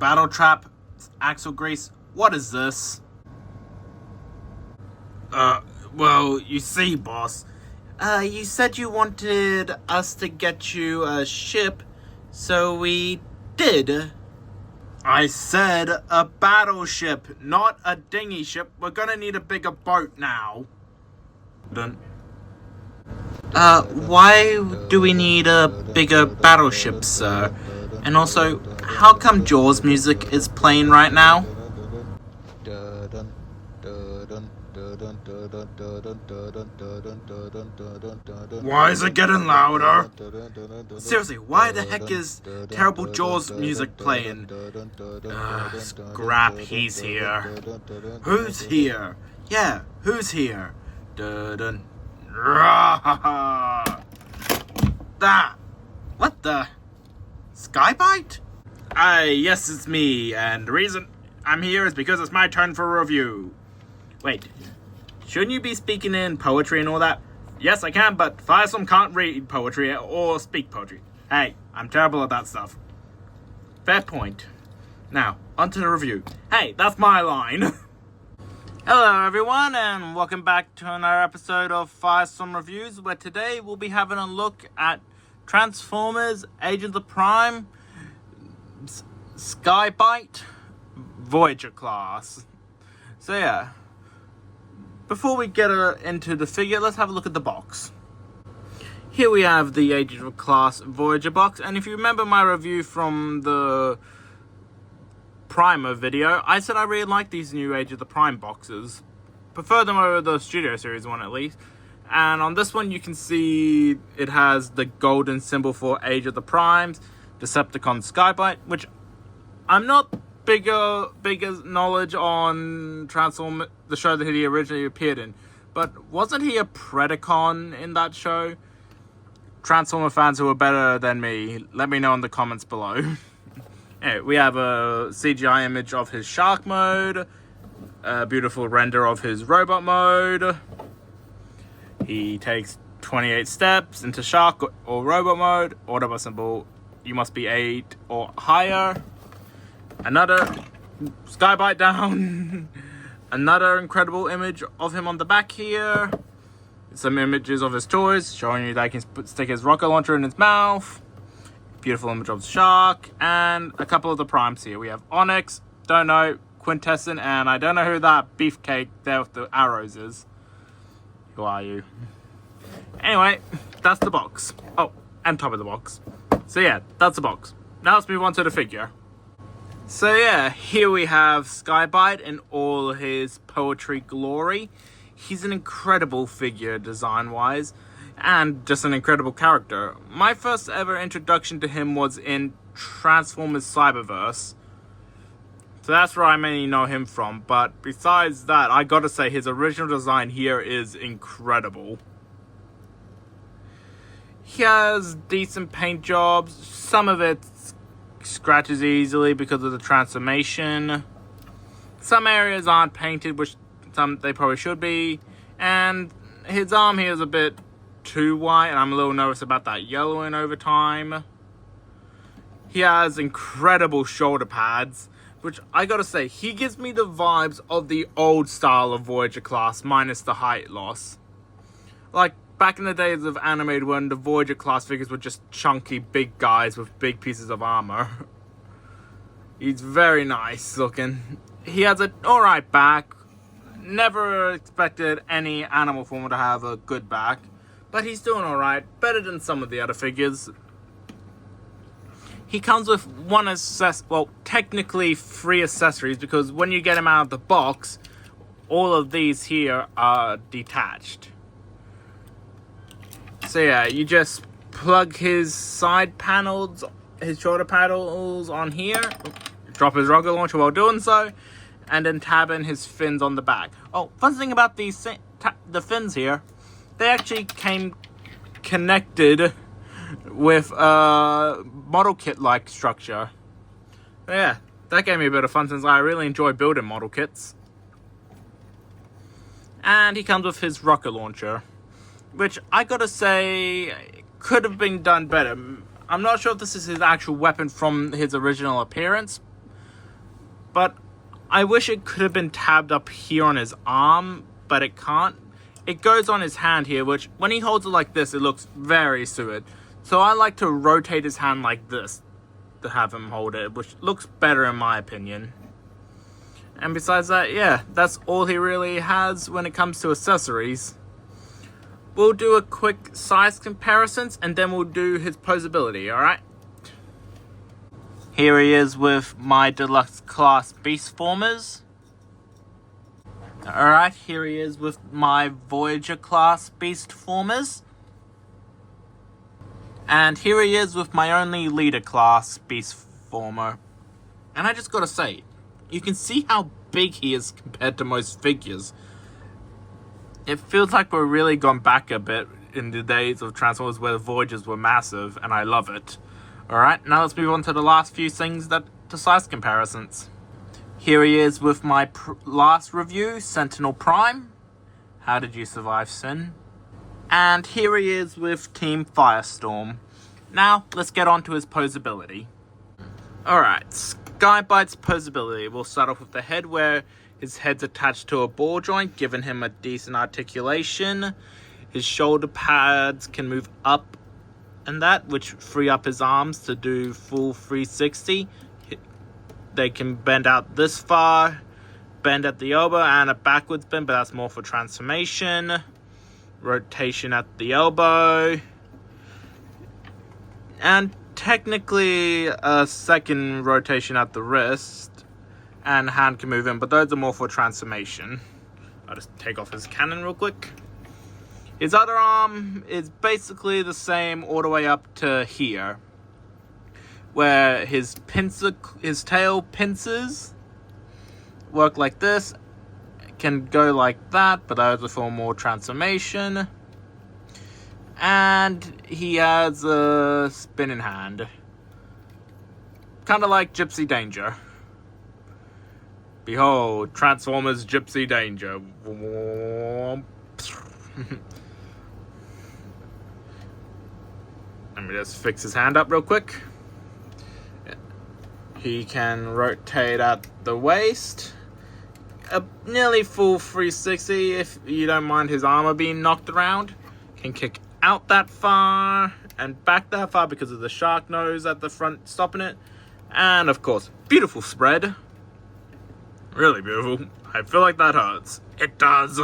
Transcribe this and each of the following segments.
battle trap, axle grease. What is this? Well, you see, boss. You said you wanted us to get you a ship, so we did. I said a battleship, not a dinghy ship. We're gonna need a bigger boat now. Why do we need a bigger battleship, sir? And also, how come Jaws music is playing right now? Why is it getting louder? Seriously, why the heck is terrible Jaws music playing? Scrap, he's here. Who's here? Yeah, who's here? What the? Skybite? Yes, it's me, and the reason I'm here is because it's my turn for a review. Wait, shouldn't you be speaking in poetry and all that? Yes, I can, but Firestorm can't read poetry or speak poetry. Hey, I'm terrible at that stuff. Fair point. Now, onto the review. Hey, that's my line. Hello everyone, and welcome back to another episode of Firestorm Reviews, where today we'll be having a look at Transformers, Agents of Prime, Skybite, Voyager class. So yeah, before we get into the figure, let's have a look at the box. Here we have the Agents of Class Voyager box, and if you remember my review from the Primer video, I said I really like these new Age of the Prime boxes. Prefer them over the Studio Series one at least. And on this one you can see it has the golden symbol for Age of the Primes, Decepticon Skybite, which I'm not bigger knowledge on Transform, the show that he originally appeared in, but wasn't he a Predacon in that show? Transformer fans who are better than me, let me know in the comments below. Anyway, we have a CGI image of his Shark mode, a beautiful render of his Robot mode. He takes 28 steps into Shark or Robot mode. Autobot symbol, you must be 8 or higher. Another Skybite down. Another incredible image of him on the back here. Some images of his toys showing you that he can stick his rocket launcher in his mouth. Beautiful image of the Shark. And a couple of the primes here. We have Onyx, don't know, Quintessence, and I don't know who that beefcake there with the arrows is. Who are you? Anyway, that's the box. Oh, and top of the box. So yeah, that's the box. Now let's move on to the figure. So yeah, here we have Skybite in all his poetry glory. He's an incredible figure design-wise, and just an incredible character. My first ever introduction to him was in Transformers Cyberverse. So that's where I mainly know him from, but besides that, I gotta say his original design here is incredible. He has decent paint jobs, some of it scratches easily because of the transformation. Some areas aren't painted, which some they probably should be, and his arm here is a bit too white, and I'm a little nervous about that yellowing over time. He has incredible shoulder pads, which I gotta say, he gives me the vibes of the old style of Voyager class, minus the height loss. Like back in the days of animated when the Voyager class figures were just chunky big guys with big pieces of armor. He's very nice looking. He has an alright back. Never expected any animal form to have a good back, but he's doing alright, better than some of the other figures. He comes with technically 3 accessories, because when you get him out of the box, all of these here are detached. So yeah, you just plug his side panels, his shoulder panels on here, drop his rocket launcher while doing so, and then tab in his fins on the back. Oh, fun thing about these the fins here, they actually came connected with a model kit-like structure. But yeah, that gave me a bit of fun since I really enjoy building model kits. And he comes with his rocket launcher, which I gotta say could have been done better. I'm not sure if this is his actual weapon from his original appearance, But I wish it could have been tabbed up here on his arm, but it can't. It goes on his hand here, which when he holds it like this, it looks very suited. So I like to rotate his hand like this to have him hold it, which looks better in my opinion. And besides that, yeah, that's all he really has when it comes to accessories. We'll do a quick size comparisons and then we'll do his posability, alright? Here he is with my deluxe class Beast Formers. Alright, here he is with my Voyager class Beast Formers. And here he is with my only leader class Beast Former. And I just gotta say, you can see how big he is compared to most figures. It feels like we're really gone back a bit in the days of Transformers where the Voyagers were massive, and I love it. Alright, now let's move on to the last few things to size comparisons. Here he is with my last review, Sentinel Prime. How did you survive, Sin? And here he is with Team Firestorm. Now, let's get on to his posability. Alright, Skybite's posability. We'll start off with the head, where his head's attached to a ball joint, giving him a decent articulation. His shoulder pads can move up and that, which free up his arms to do full 360. They can bend out this far, bend at the elbow, and a backwards bend, but that's more for transformation. Rotation at the elbow. And technically a second rotation at the wrist. And hand can move in, but those are more for transformation. I'll just take off his cannon real quick. His other arm is basically the same all the way up to here, where his tail pincers work like this, can go like that, but those are for more transformation. And he has a spinning hand, kind of like Gypsy Danger. Behold, Transformers Gypsy Danger. Let me just fix his hand up real quick. He can rotate at the waist. A nearly full 360 if you don't mind his armor being knocked around. Can kick out that far and back that far because of the shark nose at the front stopping it. And of course, beautiful spread. Really beautiful. I feel like that hurts. It does.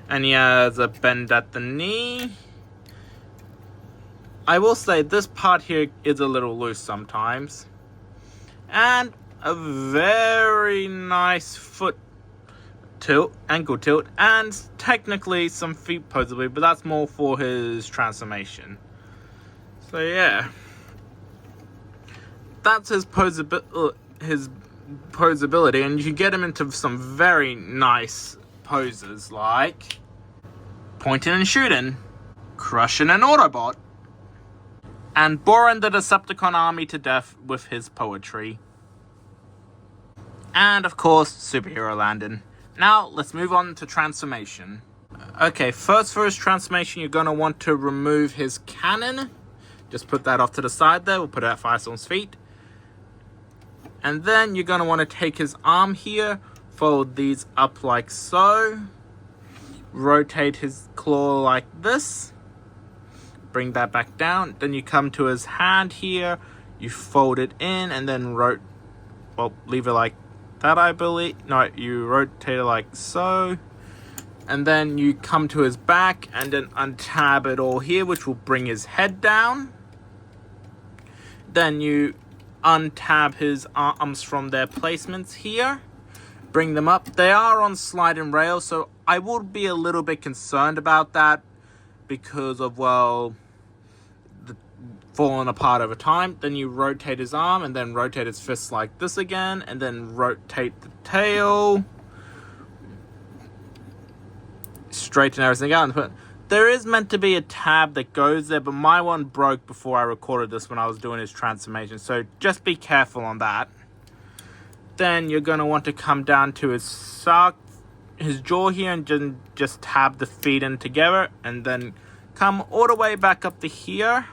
And he has a bend at the knee. I will say this part here is a little loose sometimes. And a very nice foot tilt, ankle tilt, and technically some feet posability, but that's more for his transformation. So yeah. That's his posability, and you can get him into some very nice poses like pointing and shooting, crushing an Autobot, and boring the Decepticon army to death with his poetry. And of course, superhero landing. Now let's move on to transformation. Okay, first for his transformation, you're going to want to remove his cannon. Just put that off to the side there. We'll put it at Firestorm's feet. And then you're going to want to take his arm here, fold these up like so, rotate his claw like this, bring that back down. Then you come to his hand here, you fold it in, and then leave it like that, I believe. No, you rotate it like so. And then you come to his back and then untab it all here, which will bring his head down. Then you untab his arms from their placements here, bring them up. They are on sliding rails, so I would be a little bit concerned about that because of, well, the falling apart over time. Then you rotate his arm and then rotate his fist like this again, and then rotate the tail, straighten everything out. But there is meant to be a tab that goes there, but my one broke before I recorded this when I was doing his transformation, so just be careful on that. Then you're going to want to come down to his jaw here and just tab the feet in together, and then come all the way back up to here.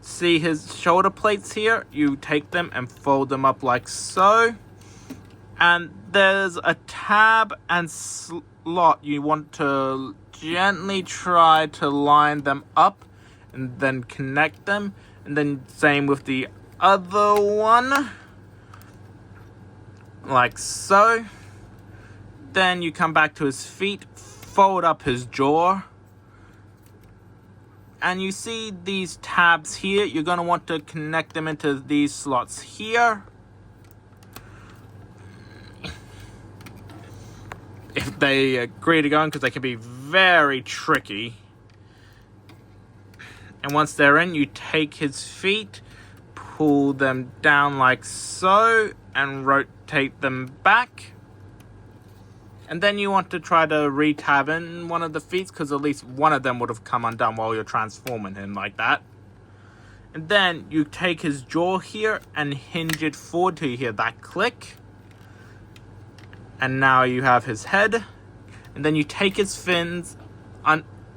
see his shoulder plates here? You take them and fold them up like so. And there's a tab and slot. You want to gently try to line them up and then connect them. And then same with the other one. Like so. Then you come back to his feet, fold up his jaw. And you see these tabs here. You're going to want to connect them into these slots here. If they agree to go in, because they can be very tricky. And once they're in, you take his feet, pull them down like so, and rotate them back. And then you want to try to re-tab in one of the feet, because at least one of them would have come undone while you're transforming him like that. And then you take his jaw here and hinge it forward till you hear that click. And now you have his head. And then you take his fins,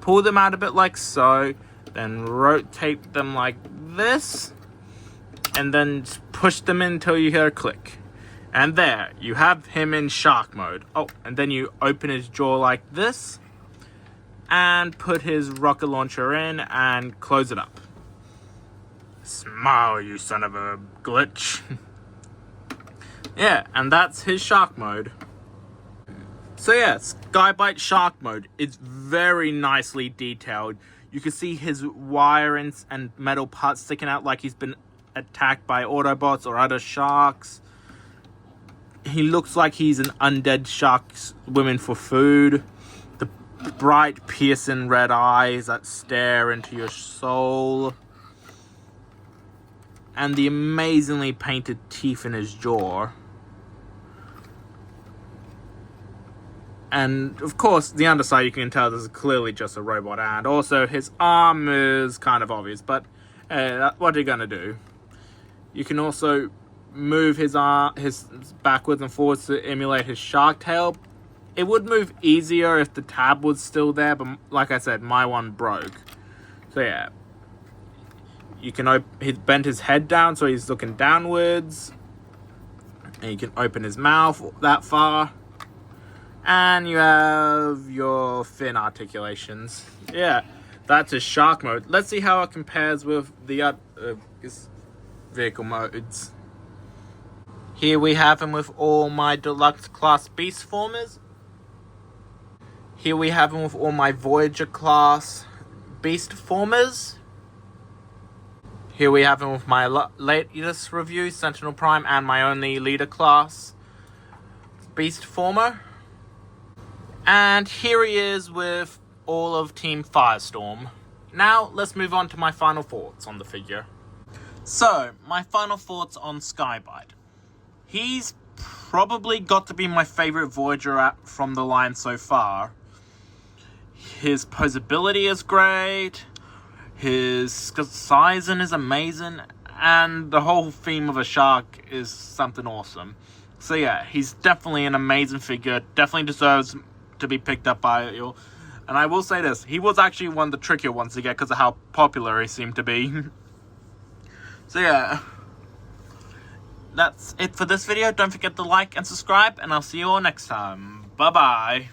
pull them out a bit like so, then rotate them like this, and then push them in until you hear a click. And there, you have him in shark mode. Oh, and then you open his jaw like this, and put his rocket launcher in, and close it up. Smile, you son of a glitch. Yeah, and that's his shark mode. So yeah, Skybite shark mode is very nicely detailed. You can see his wirings and metal parts sticking out like he's been attacked by Autobots or other sharks. He looks like he's an undead shark swimming for food. The bright, piercing red eyes that stare into your soul. And the amazingly painted teeth in his jaw. And, of course, the underside, you can tell this is clearly just a robot. And also, his arm is kind of obvious. But, what are you going to do? You can also move his backwards and forwards to emulate his shark tail. It would move easier if the tab was still there. But, like I said, my one broke. So, yeah. You can bend his head down so he's looking downwards. And you can open his mouth that far. And you have your fin articulations. Yeah, that's his shark mode. Let's see how it compares with the other vehicle modes. Here we have him with all my deluxe class beast formers. Here we have him with all my Voyager class beast formers. Here we have him with my latest review, Sentinel Prime, and my only leader class beast former. And here he is with all of Team Firestorm. Now, let's move on to my final thoughts on the figure. So, my final thoughts on Skybite. He's probably got to be my favorite Voyager from the line so far. His posability is great. His sizing is amazing. And the whole theme of a shark is something awesome. So yeah, he's definitely an amazing figure. Definitely deserves to be picked up by you. And I will say this, he was actually one of the trickier ones to get because of how popular he seemed to be. So yeah, that's it for this video. Don't forget to like and subscribe, and I'll see you all next time. Bye bye.